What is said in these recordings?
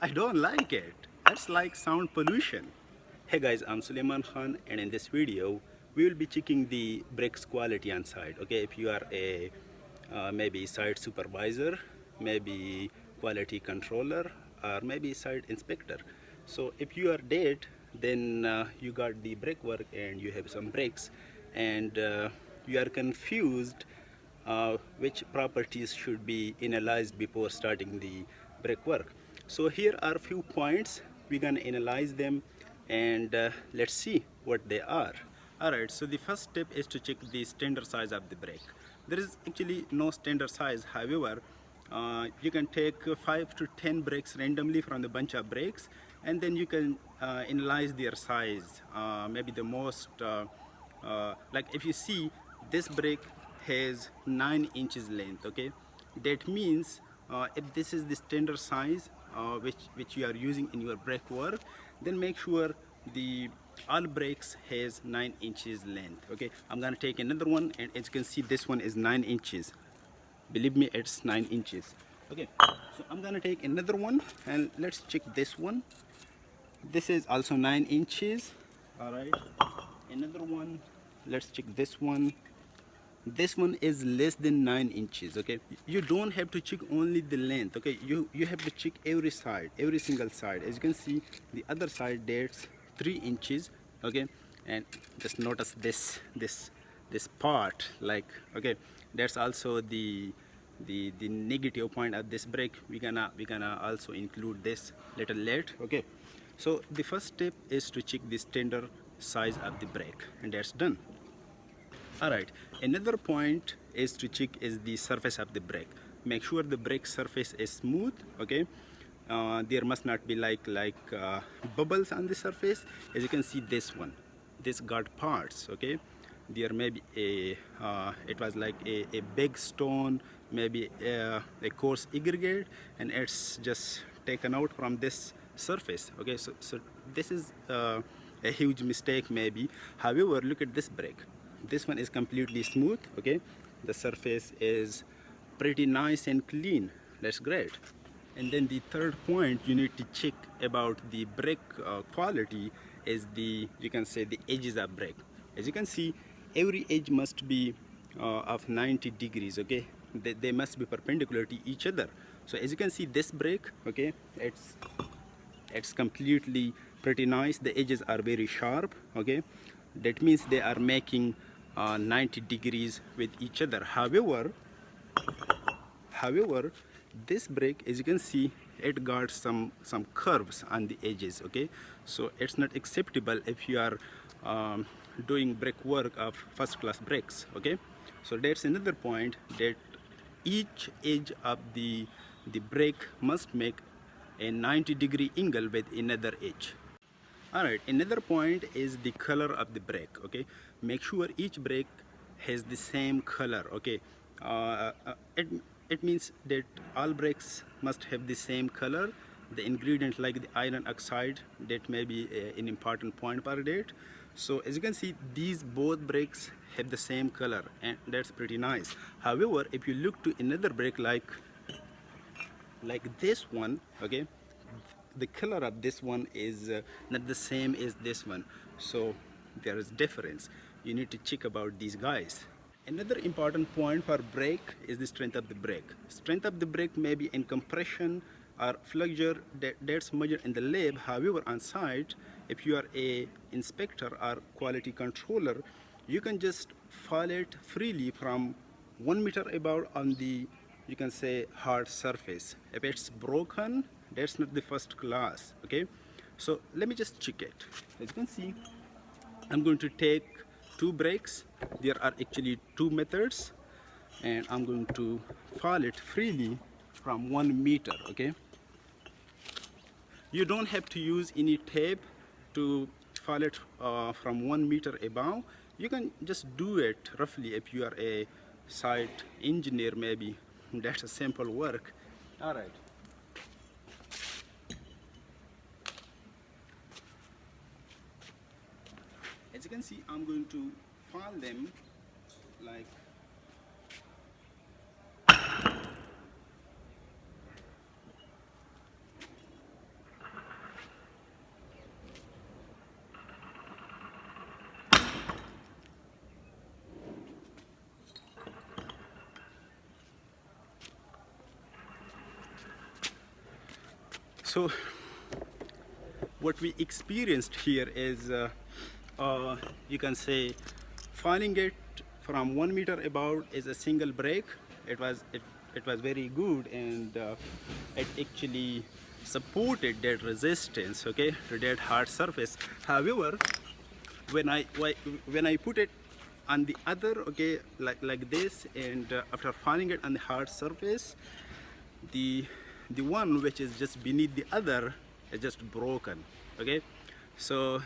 I don't like it. That's like sound pollution. Hey guys, I'm Suleiman Khan, and in this video we will be checking the brakes quality on site. Okay, if you are a maybe site supervisor, maybe quality controller, or maybe site inspector. So if you are dead, then you got the brake work and you have some brakes, and you are confused which properties should be analyzed before starting the brake work. So here are a few points. We're gonna analyze them, and let's see what they are. Alright, so the first step is to check the standard size of the brake. There is actually no standard size. However, you can take 5 to 10 brakes randomly from the bunch of brakes, and then you can analyze their size. Maybe the most like if you see this brake has 9 inches length. Okay, that means if this is the standard size which you are using in your brake work, then make sure the all brakes has 9 inches length. Okay, I'm gonna take another one, and as you can see this one is 9 inches. Believe me, it's 9 inches. Okay, so I'm gonna take another one, and let's check this one. This is also 9 inches. All right, another one, let's check this one. This one is less than 9 inches. Okay, you don't have to check only the length. Okay, you have to check every side, every single side. As you can see, the other side, that's 3 inches. Okay, and just notice this part, like, okay, that's also the negative point of this brake. We gonna also include this little late. Okay, so the first step is to check the standard size of the brake, and that's done. Alright, another point is to check is the surface of the brake. Make sure the brake surface is smooth. Okay, there must not be like bubbles on the surface. As you can see, this got parts. Okay, there may be a it was like a big stone, maybe a coarse aggregate, and it's just taken out from this surface. Okay, so this is a huge mistake maybe. However, look at this brake. This one is completely smooth. Okay, the surface is pretty nice and clean. That's great. And then the third point you need to check about the brake quality is the, you can say, the edges of brake. As you can see, every edge must be of 90 degrees. Okay, they must be perpendicular to each other. So as you can see, this brake, okay, it's completely pretty nice. The edges are very sharp. Okay, that means they are making 90 degrees with each other. However, this brake, as you can see, it got some curves on the edges. Okay, so it's not acceptable if you are doing brake work of first class brakes. Okay, so that's another point, that each edge of the brake must make a 90-degree angle with another edge. Alright, another point is the color of the brake. Okay, make sure each brake has the same color. Okay, it means that all brakes must have the same color. The ingredient like the iron oxide, that may be an important point for that. So as you can see, these both brakes have the same color, and that's pretty nice. However, if you look to another brake like this one, okay, the color of this one is not the same as this one, so there is difference. You need to check about these guys. Another important point for brake is the strength of the brake. Strength of the brake may be in compression or flexure, that's measured in the lab. However, on site, if you are a inspector or quality controller, you can just file it freely from 1 meter above on the, you can say, hard surface. If it's broken, that's not the first class. Okay, so let me just check it. As you can see, I'm going to take 2 brakes. There are actually 2 methods, and I'm going to file it freely from 1 meter. Okay, you don't have to use any tape to file it from 1 meter above. You can just do it roughly if you are a site engineer. Maybe that's a simple work. All right. As you can see, I'm going to file them like So what we experienced here is you can say finding it from 1 meter above is a single brake. It was very good, and it actually supported that resistance, okay, to that hard surface. However, when I put it on the other, okay, like this, and after finding it on the hard surface, the one which is just beneath the other is just broken, okay. So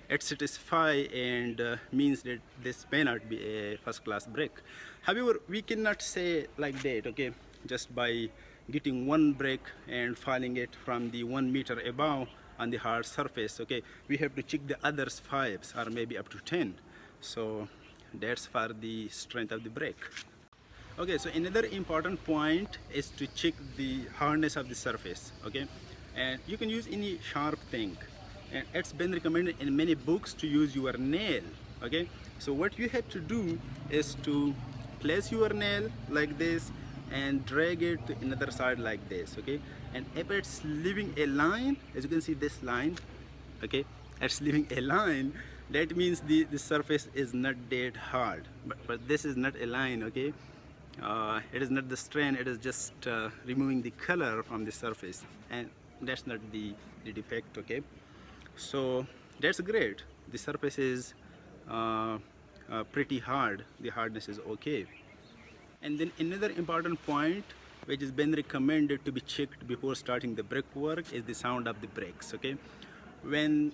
it satisfies and means that this may not be a first class brake. However, we cannot say like that, okay, just by getting one brake and filing it from the 1 meter above on the hard surface, okay. We have to check the others 5 or maybe up to 10. So that's for the strength of the brake. Okay, so another important point is to check the hardness of the surface, okay. And you can use any sharp thing, and it's been recommended in many books to use your nail, okay. So what you have to do is to place your nail like this and drag it to another side like this, okay. And if it's leaving a line, as you can see this line, okay, it's leaving a line, that means the surface is not that hard. But this is not a line, okay. It is not the strain, it is just removing the color from the surface, and that's not the defect, okay. So that's great, the surface is pretty hard, the hardness is okay. And then another important point which has been recommended to be checked before starting the brake work is the sound of the brakes, okay. When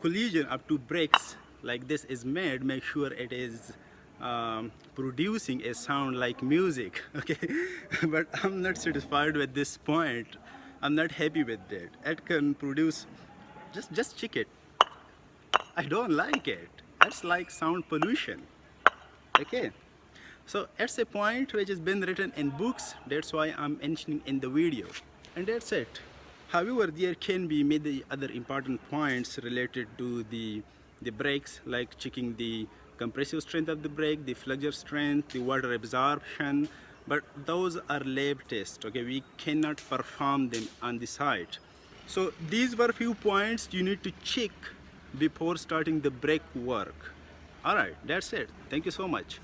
collision of two brakes like this is made, make sure it is producing a sound like music, okay. But I'm not satisfied with this point, I'm not happy with that. It can produce, just check it, I don't like it, it's like sound pollution, okay. So it's a point which has been written in books, that's why I'm mentioning in the video, and that's it. However, there can be many other important points related to the brakes, like checking the compressive strength of the brake, the flexure strength, the water absorption, but those are lab tests, okay, we cannot perform them on the site. So these were few points you need to check before starting the brake work. Alright, that's it. Thank you so much.